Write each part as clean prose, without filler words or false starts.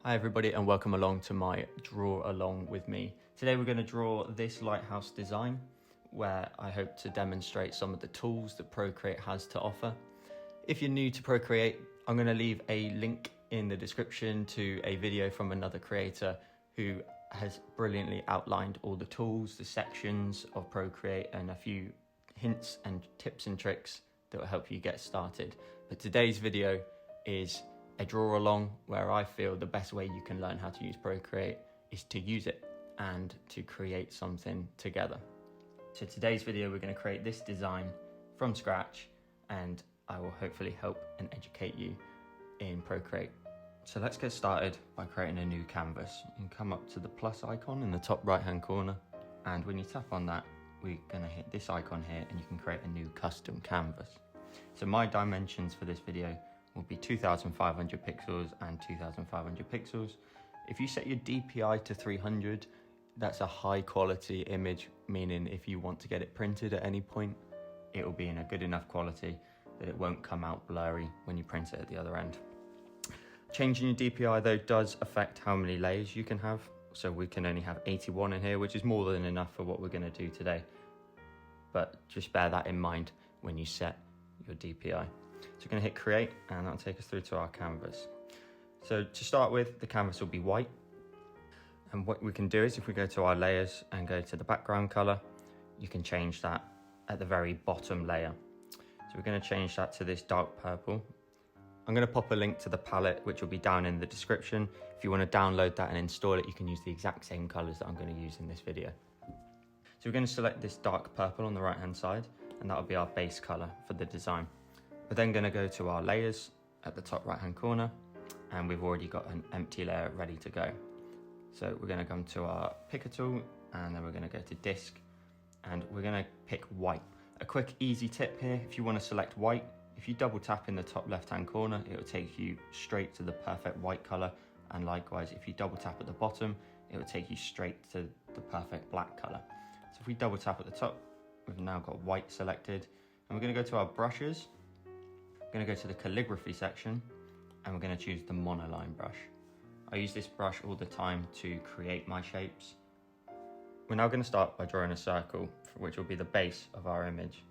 Hi everybody and welcome along to my draw along with me. Today we're going to draw this lighthouse design where I hope to demonstrate some of the tools that Procreate has to offer. If you're new to Procreate, I'm going to leave a link in the description to a video from another creator who has brilliantly outlined all the tools, the sections of Procreate, and a few hints and tips and tricks that will help you get started. But today's video is a draw along where I feel the best way you can learn how to use Procreate is to use it and to create something together. So today's video, we're going to create this design from scratch and I will hopefully help and educate you in Procreate. So let's get started by creating a new canvas. You can come up to the plus icon in the top right hand corner, and when you tap on that, we're going to hit this icon here and you can create a new custom canvas. So my dimensions for this video will be 2500 pixels and 2500 pixels. If you set your DPI to 300, that's a high quality image, meaning if you want to get it printed at any point, it will be in a good enough quality that it won't come out blurry when you print it at the other end. Changing your DPI though does affect how many layers you can have. So we can only have 81 in here, which is more than enough for what we're going to do today. But just bear that in mind when you set your DPI. So we're going to hit create and that'll take us through to our canvas. So to start with, the canvas will be white. And what we can do is if we go to our layers and go to the background color, you can change that at the very bottom layer. So we're going to change that to this dark purple. I'm going to pop a link to the palette, which will be down in the description. If you want to download that and install it, you can use the exact same colors that I'm going to use in this video. So we're going to select this dark purple on the right hand side, and that'll be our base color for the design. We're then going to go to our layers at the top right hand corner, and we've already got an empty layer ready to go. So we're going to come to our picker tool and then we're going to go to disk and we're going to pick white. A quick easy tip here, if you want to select white, if you double tap in the top left hand corner, it will take you straight to the perfect white color, and likewise if you double tap at the bottom, it will take you straight to the perfect black color. So if we double tap at the top, we've now got white selected, and we're going to go to our brushes. We're going to go to the calligraphy section and we're going to choose the monoline brush. I use this brush all the time to create my shapes. We're now going to start by drawing a circle, which will be the base of our image.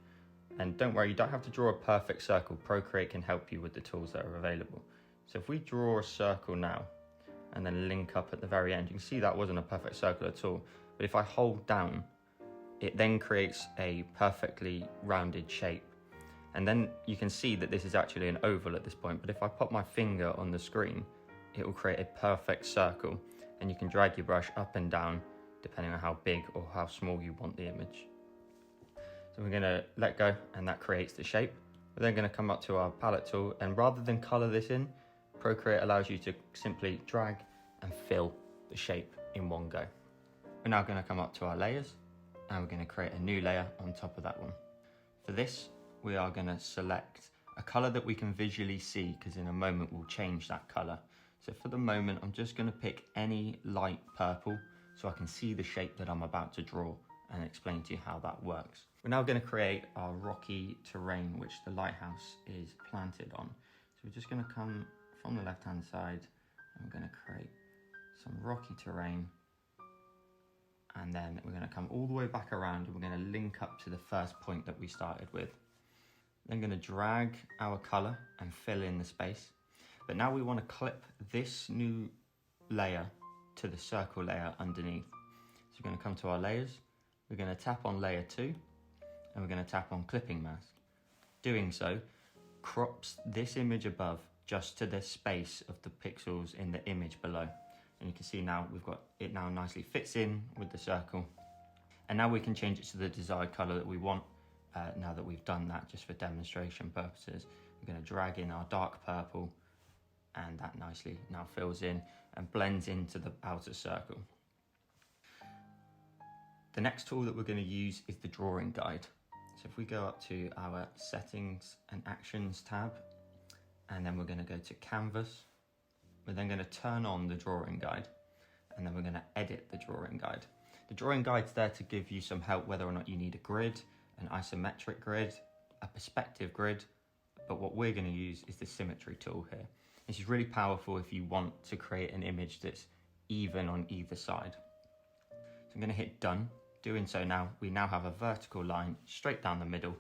And don't worry, you don't have to draw a perfect circle. Procreate can help you with the tools that are available. So if we draw a circle now and then link up at the very end, you can see that wasn't a perfect circle at all. But if I hold down, it then creates a perfectly rounded shape. And then you can see that this is actually an oval at this point, but if I pop my finger on the screen, it will create a perfect circle, and you can drag your brush up and down depending on how big or how small you want the image. So we're going to let go and that creates the shape. We're then going to come up to our palette tool, and rather than color this in, Procreate allows you to simply drag and fill the shape in one go. We're now going to come up to our layers and we're going to create a new layer on top of that one. For this, we are going to select a color that we can visually see, because in a moment we'll change that color. So for the moment, I'm just going to pick any light purple so I can see the shape that I'm about to draw and explain to you how that works. We're now going to create our rocky terrain, which the lighthouse is planted on. So we're just going to come from the left-hand side and we're going to create some rocky terrain. And then we're going to come all the way back around and we're going to link up to the first point that we started with. Then going to drag our color and fill in the space. But now we want to clip this new layer to the circle layer underneath. So we're going to come to our layers. We're going to tap on layer 2 and we're going to tap on clipping mask. Doing so crops this image above just to the space of the pixels in the image below. And you can see now we've got it now nicely fits in with the circle. And now we can change it to the desired color that we want. Now that we've done that, just for demonstration purposes, we're going to drag in our dark purple, and that nicely now fills in and blends into the outer circle. The next tool that we're going to use is the drawing guide. So if we go up to our settings and actions tab, and then we're going to go to canvas, we're then going to turn on the drawing guide, and then we're going to edit the drawing guide. The drawing guide's there to give you some help whether or not you need a grid, an isometric grid, a perspective grid, but what we're going to use is the symmetry tool here. This is really powerful if you want to create an image that's even on either side. So I'm going to hit done. Doing so now, we now have a vertical line straight down the middle,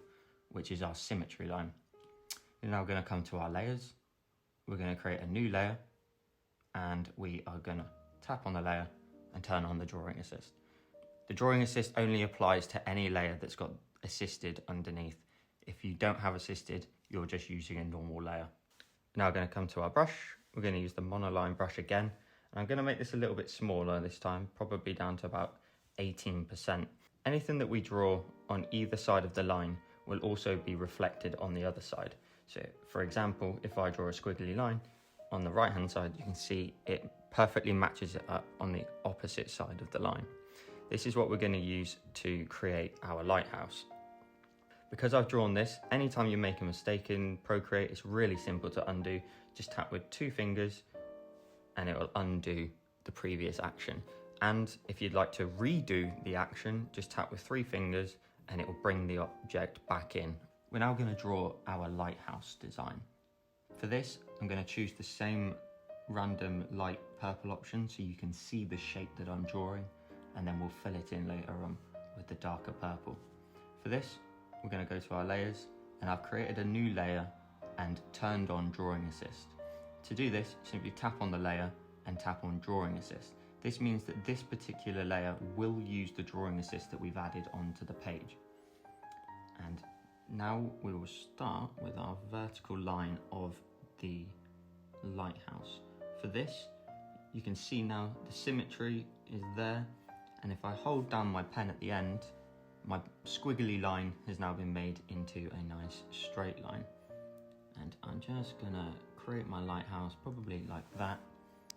which is our symmetry line. We're now going to come to our layers. We're going to create a new layer, and we are going to tap on the layer and turn on the drawing assist. The drawing assist only applies to any layer that's got assisted underneath. If you don't have assisted, you're just using a normal layer. Now we're going to come to our brush. We're going to use the monoline brush again. And I'm going to make this a little bit smaller this time, probably down to about 18%. Anything that we draw on either side of the line will also be reflected on the other side. So for example, if I draw a squiggly line on the right hand side, you can see it perfectly matches it up on the opposite side of the line. This is what we're going to use to create our lighthouse. Because I've drawn this, anytime you make a mistake in Procreate, it's really simple to undo. Just tap with 2 fingers and it will undo the previous action. And if you'd like to redo the action, just tap with 3 fingers and it will bring the object back in. We're now going to draw our lighthouse design. For this, I'm going to choose the same random light purple option so you can see the shape that I'm drawing, and then we'll fill it in later on with the darker purple. For this, we're going to go to our layers, and I've created a new layer and turned on drawing assist. To do this, simply tap on the layer and tap on drawing assist. This means that this particular layer will use the drawing assist that we've added onto the page. And now we will start with our vertical line of the lighthouse. For this, you can see now the symmetry is there, and if I hold down my pen at the end, my squiggly line has now been made into a nice straight line. And I'm just gonna create my lighthouse probably like that,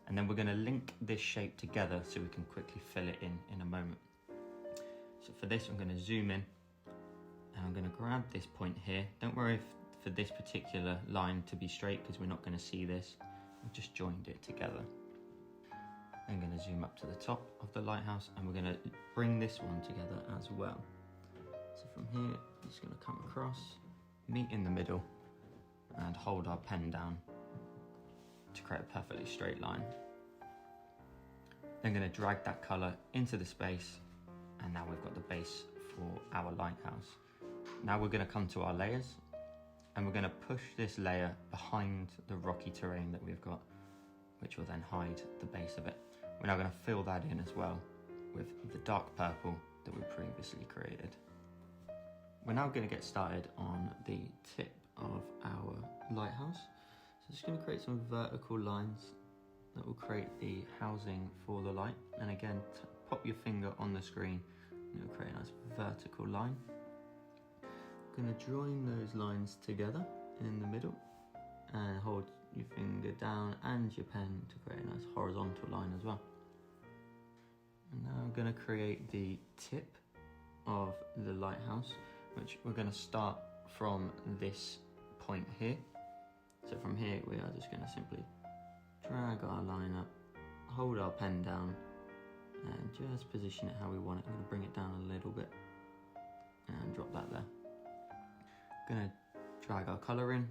and then we're gonna link this shape together so we can quickly fill it in a moment. So for this, I'm gonna zoom in and I'm gonna grab this point here. Don't worry for this particular line to be straight because we're not gonna see this. I've just joined it together. I'm gonna zoom up to the top of the lighthouse and we're gonna bring this one together as well. So from here, I'm just gonna come across, meet in the middle, and hold our pen down to create a perfectly straight line. Then gonna drag that color into the space, and now we've got the base for our lighthouse. Now we're gonna come to our layers, and we're gonna push this layer behind the rocky terrain that we've got, which will then hide the base of it. We're now gonna fill that in as well with the dark purple that we previously created. We're now gonna get started on the tip of our lighthouse. So just gonna create some vertical lines that will create the housing for the light. And again, pop your finger on the screen and it'll create a nice vertical line. I'm gonna join those lines together in the middle and hold your finger down and your pen to create a nice horizontal line as well. And now I'm gonna create the tip of the lighthouse, which we're gonna start from this point here. So from here we are just going to simply drag our line up, hold our pen down and just position it how we want it. I'm going to bring it down a little bit and drop that there. Going to drag our colour in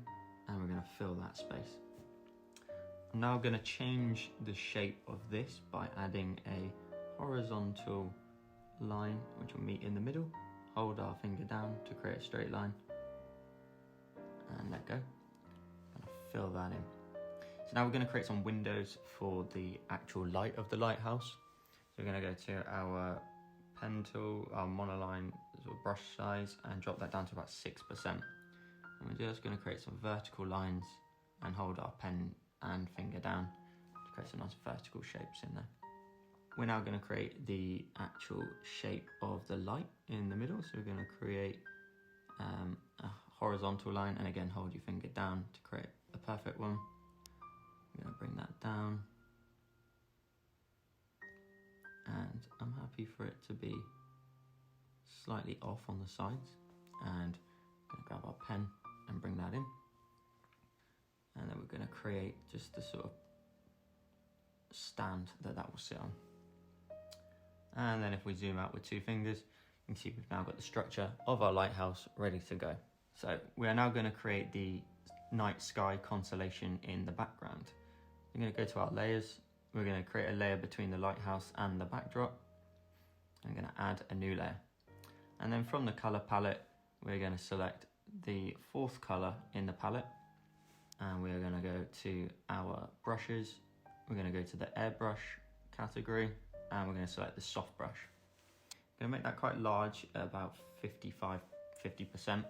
and we're going to fill that space. I'm now going to change the shape of this by adding a horizontal line which will meet in the middle. Hold our finger down to create a straight line and let go. Gonna fill that in. So now we're going to create some windows for the actual light of the lighthouse. So we're going to go to our pen tool, our monoline sort of brush size, and drop that down to about 6%. And we're just going to create some vertical lines and hold our pen and finger down to create some nice vertical shapes in there. We're now going to create the actual shape of the light in the middle. So we're going to create a horizontal line, and again hold your finger down to create a perfect one. I'm going to bring that down, and I'm happy for it to be slightly off on the sides, and I'm going to grab our pen and bring that in, and then we're going to create just the sort of stand that will sit on. And then if we zoom out with 2 fingers, you can see we've now got the structure of our lighthouse ready to go. So we are now going to create the night sky constellation in the background. We're going to go to our layers. We're going to create a layer between the lighthouse and the backdrop. I'm going to add a new layer. And then from the color palette, we're going to select the fourth color in the palette. And we're going to go to our brushes. We're going to go to the airbrush category, and we're going to select the soft brush. I'm going to make that quite large, about 50%,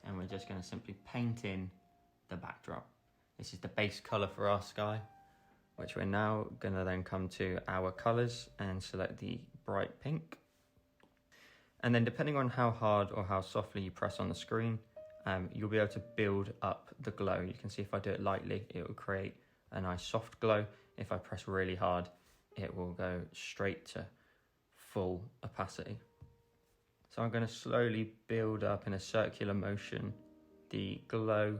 and we're just going to simply paint in the backdrop. This is the base color for our sky, which we're now going to then come to our colors and select the bright pink. And then depending on how hard or how softly you press on the screen, you'll be able to build up the glow. You can see if I do it lightly, it will create a nice soft glow. If I press really hard, it will go straight to full opacity. So I'm going to slowly build up in a circular motion the glow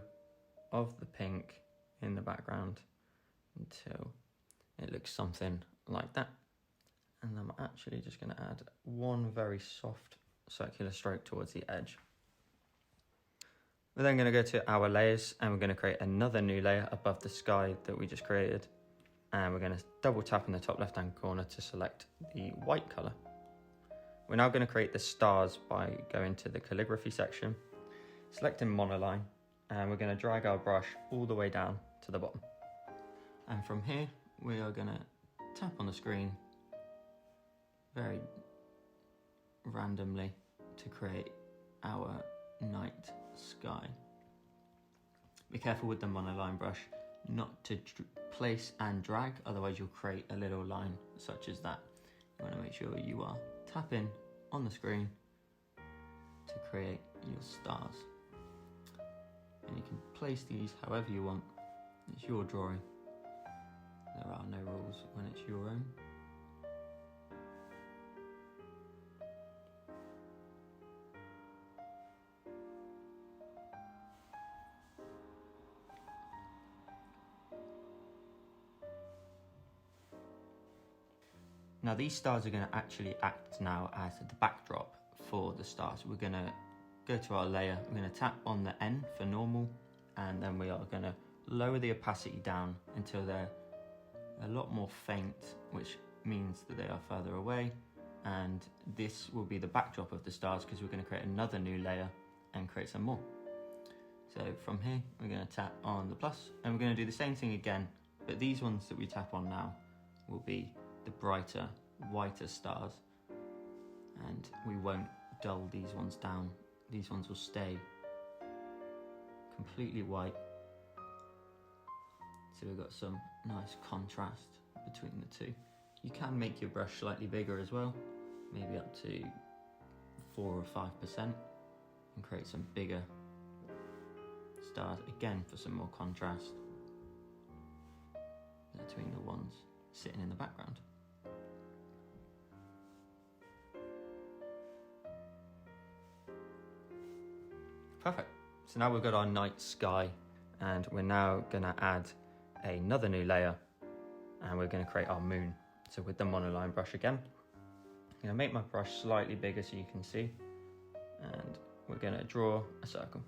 of the pink in the background until it looks something like that. And I'm actually just going to add one very soft circular stroke towards the edge. We're then going to go to our layers, and we're going to create another new layer above the sky that we just created. And we're going to double tap in the top left hand corner to select the white color. We're now going to create the stars by going to the calligraphy section, selecting monoline, and we're going to drag our brush all the way down to the bottom. And from here, we are going to tap on the screen very randomly to create our night sky. Be careful with the monoline brush not to place and drag, otherwise you'll create a little line such as that. You want to make sure you are tapping on the screen to create your stars. And you can place these however you want. It's your drawing. There are no rules when it's your own. Now these stars are going to actually act now as the backdrop for the stars. We're going to go to our layer, we're going to tap on the N for normal, and then we are going to lower the opacity down until they're a lot more faint, which means that they are further away, and this will be the backdrop of the stars because we're going to create another new layer and create some more. So from here we're going to tap on the plus, and we're going to do the same thing again, but these ones that we tap on now will be the brighter, whiter stars, and we won't dull these ones down. These ones will stay completely white. So we've got some nice contrast between the two. You can make your brush slightly bigger as well, maybe up to 4 or 5%, and create some bigger stars again for some more contrast between the ones sitting in the background. Perfect. So now we've got our night sky, and we're now going to add another new layer, and we're going to create our moon. So with the monoline brush again, I'm going to make my brush slightly bigger so you can see, and we're going to draw a circle.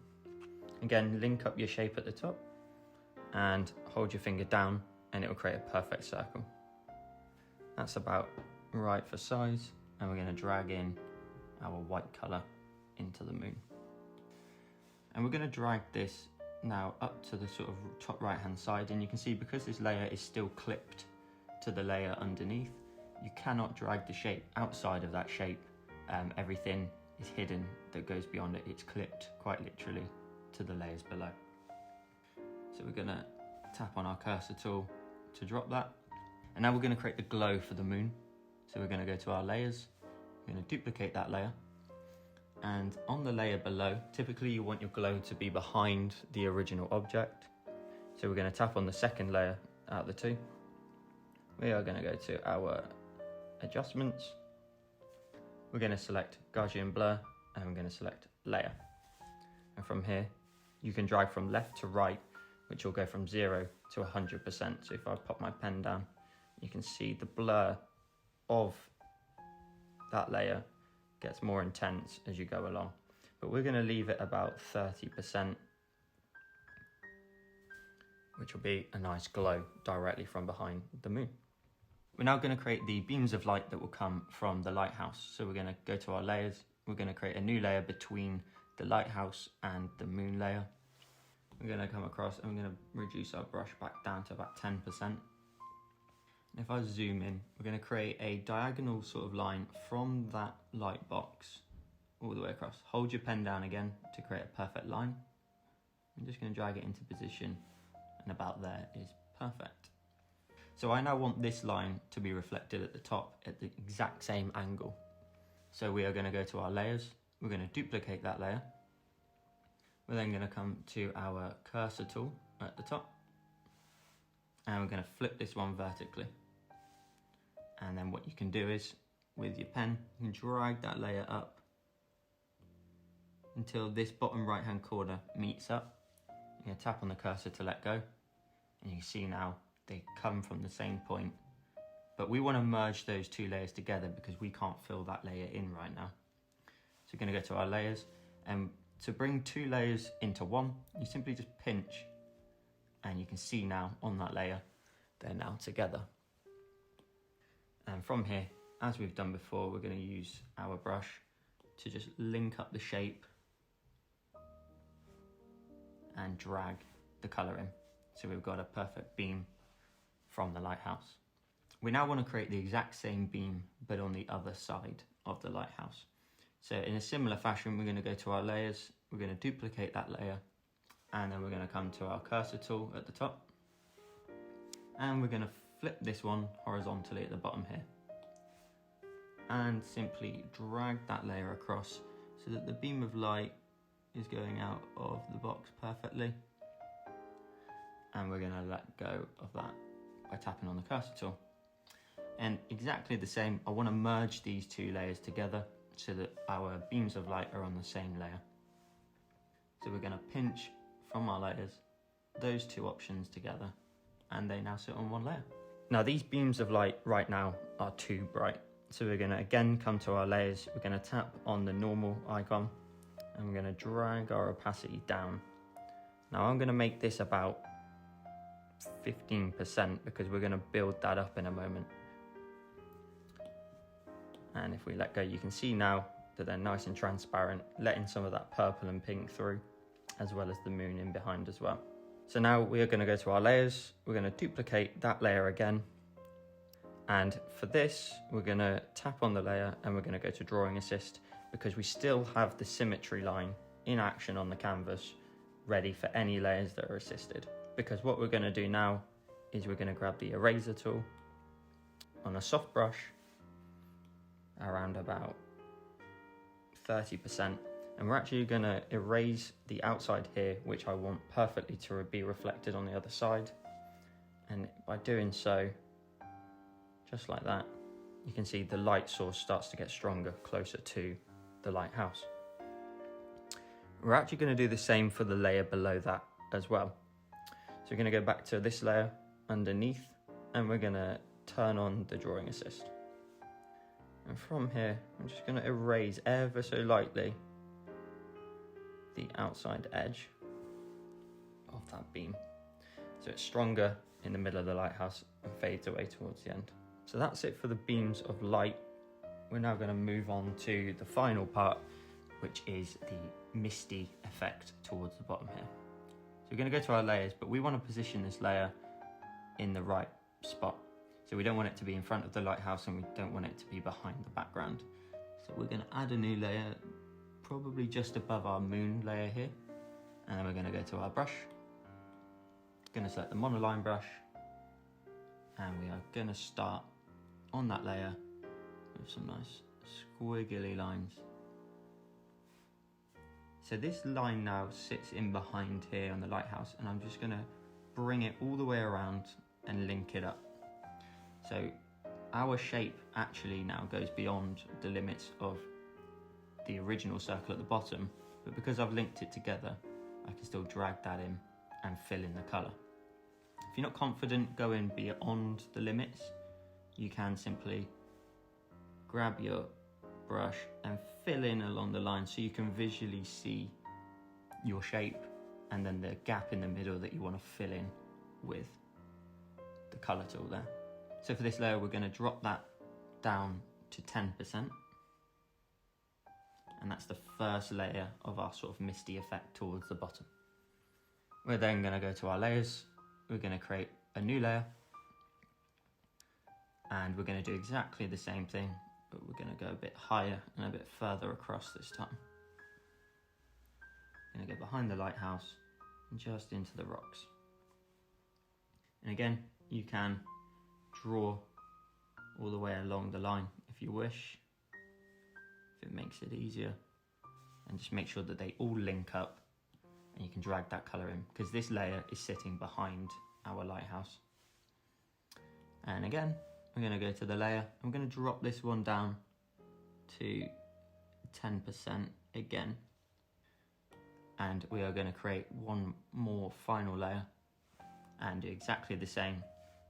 Again, link up your shape at the top and hold your finger down, and it will create a perfect circle. That's about right for size, and we're going to drag in our white colour into the moon. And we're going to drag this now up to the sort of top right hand side, and you can see because this layer is still clipped to the layer underneath, you cannot drag the shape outside of that shape. Everything is hidden that goes beyond it. It's clipped quite literally to the layers below. So we're going to tap on our cursor tool to drop that, and now we're going to create the glow for the moon. So we're going to go to our layers, we're going to duplicate that layer, and on the layer below, typically you want your glow to be behind the original object. So we're going to tap on the second layer out of the two. We are going to go to our adjustments. We're going to select Gaussian blur, and we're going to select layer. And from here, you can drag from left to right, which will go from 0 to 100%. So if I pop my pen down, you can see the blur of that layer gets more intense as you go along, but we're going to leave it about 30%, which will be a nice glow directly from behind the moon. We're now going to create the beams of light that will come from the lighthouse. So we're going to go to our layers. We're going to create a new layer between the lighthouse and the moon layer. We're going to come across and we're going to reduce our brush back down to about 10%. And if I zoom in, we're going to create a diagonal sort of line from that light box all the way across. Hold your pen down again to create a perfect line. I'm just going to drag it into position, and about there is perfect. So I now want this line to be reflected at the top at the exact same angle. So we are going to go to our layers, we're going to duplicate that layer. We're then going to come to our cursor tool at the top, and we're going to flip this one vertically. And then what you can do is, with your pen, you can drag that layer up until this bottom right hand corner meets up. You're going to tap on the cursor to let go, and you see now they come from the same point. But we want to merge those two layers together because we can't fill that layer in right now. So we're going to go to our layers, and to bring two layers into one, you simply just pinch, and you can see now on that layer, they're now together. And from here, as we've done before, we're going to use our brush to just link up the shape and drag the colour in. So we've got a perfect beam from the lighthouse. We now want to create the exact same beam, but on the other side of the lighthouse. So in a similar fashion, we're going to go to our layers, we're going to duplicate that layer, and then we're going to come to our cursor tool at the top, and we're going to flip this one horizontally at the bottom here, and simply drag that layer across so that the beam of light is going out of the box perfectly. And we're going to let go of that by tapping on the cursor tool. And exactly the same, I want to merge these two layers together so that our beams of light are on the same layer. So we're going to pinch from our layers those two options together, and they now sit on one layer. Now these beams of light right now are too bright. So we're going to again come to our layers, we're going to tap on the normal icon, and we're going to drag our opacity down. Now I'm going to make this about 15% because we're going to build that up in a moment. And if we let go, you can see now that they're nice and transparent, letting some of that purple and pink through, as well as the moon in behind as well. So now we are going to go to our layers, we're going to duplicate that layer again. And for this, we're going to tap on the layer and we're going to go to Drawing Assist, because we still have the symmetry line in action on the canvas, ready for any layers that are assisted. Because what we're going to do now is we're going to grab the eraser tool on a soft brush around about 30%, and we're actually going to erase the outside here, which I want perfectly to be reflected on the other side. And by doing so, just like that, you can see the light source starts to get stronger closer to the lighthouse. We're actually going to do the same for the layer below that as well. So we're going to go back to this layer underneath, and we're going to turn on the Drawing Assist. And from here, I'm just going to erase ever so lightly the outside edge of that beam, so it's stronger in the middle of the lighthouse and fades away towards the end. So that's it for the beams of light. We're now going to move on to the final part, which is the misty effect towards the bottom here. So we're going to go to our layers, but we want to position this layer in the right spot. So we don't want it to be in front of the lighthouse, and we don't want it to be behind the background. So we're going to add a new layer, probably just above our moon layer here. And then we're going to go to our brush. Going to select the monoline brush. And we are going to start on that layer with some nice squiggly lines. So this line now sits in behind here on the lighthouse, and I'm just going to bring it all the way around and link it up. So our shape actually now goes beyond the limits of the original circle at the bottom, but because I've linked it together, I can still drag that in and fill in the colour. If you're not confident going beyond the limits, you can simply grab your brush and fill in along the line so you can visually see your shape and then the gap in the middle that you want to fill in with the color tool there. So for this layer, we're going to drop that down to 10%. And that's the first layer of our sort of misty effect towards the bottom. We're then going to go to our layers. We're going to create a new layer. And we're going to do exactly the same thing, but we're going to go a bit higher and a bit further across this time. Going to go behind the lighthouse and just into the rocks. And again, you can draw all the way along the line if you wish, if it makes it easier, and just make sure that they all link up, and you can drag that color in because this layer is sitting behind our lighthouse. And again, we're going to go to the layer and we're going to drop this one down to 10% again, and we are going to create one more final layer and do exactly the same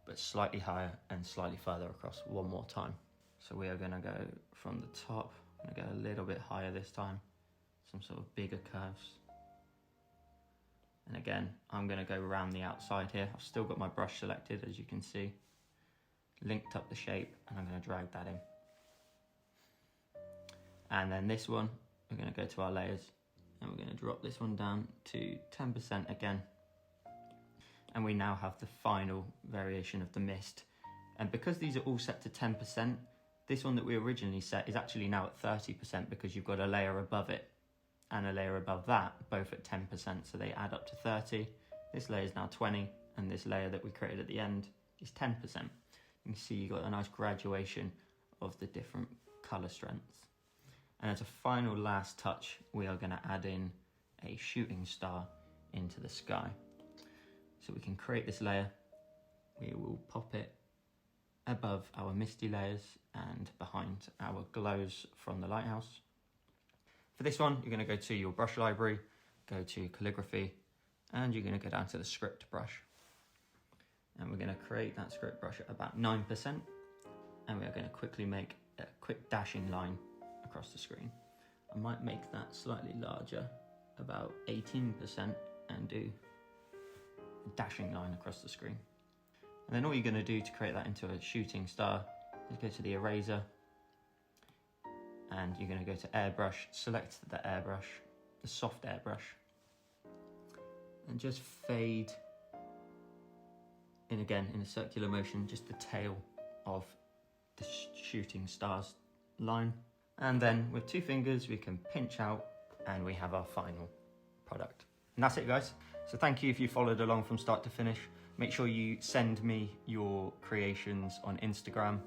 but slightly higher and slightly further across one more time. So we are going to go from the top, I'm going to go a little bit higher this time, some sort of bigger curves. And again, I'm going to go around the outside here. I've still got my brush selected, as you can see, linked up the shape, and I'm going to drag that in. And then this one, we're going to go to our layers and we're going to drop this one down to 10% again. And we now have the final variation of the mist. And because these are all set to 10%, this one that we originally set is actually now at 30% because you've got a layer above it and a layer above that, both at 10%, so they add up to 30. This layer is now 20, and this layer that we created at the end is 10%. You can see you've got a nice graduation of the different color strengths. And as a final last touch, we are going to add in a shooting star into the sky. So we can create this layer, we will pop it above our misty layers and behind our glows from the lighthouse. For this one, you're going to go to your brush library, go to calligraphy, and you're going to go down to the script brush. And we're going to create that script brush at about 9%, and we are going to quickly make a quick dashing line across the screen. I might make that slightly larger, about 18%, and do dashing line across the screen. And then all you're going to do to create that into a shooting star is go to the eraser, and you're going to go to airbrush, select the airbrush, the soft airbrush, and just fade in again in a circular motion, just the tail of the shooting star's line. And then with 2 fingers we can pinch out and we have our final product. And that's it, guys. So thank you if you followed along from start to finish. Make sure you send me your creations on Instagram,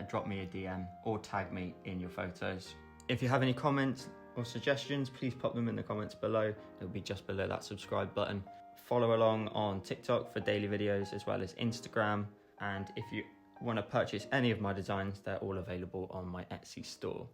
drop me a DM or tag me in your photos. If you have any comments or suggestions, please pop them in the comments below. It'll be just below that subscribe button. Follow along on TikTok for daily videos as well as Instagram. And if you want to purchase any of my designs, they're all available on my Etsy store.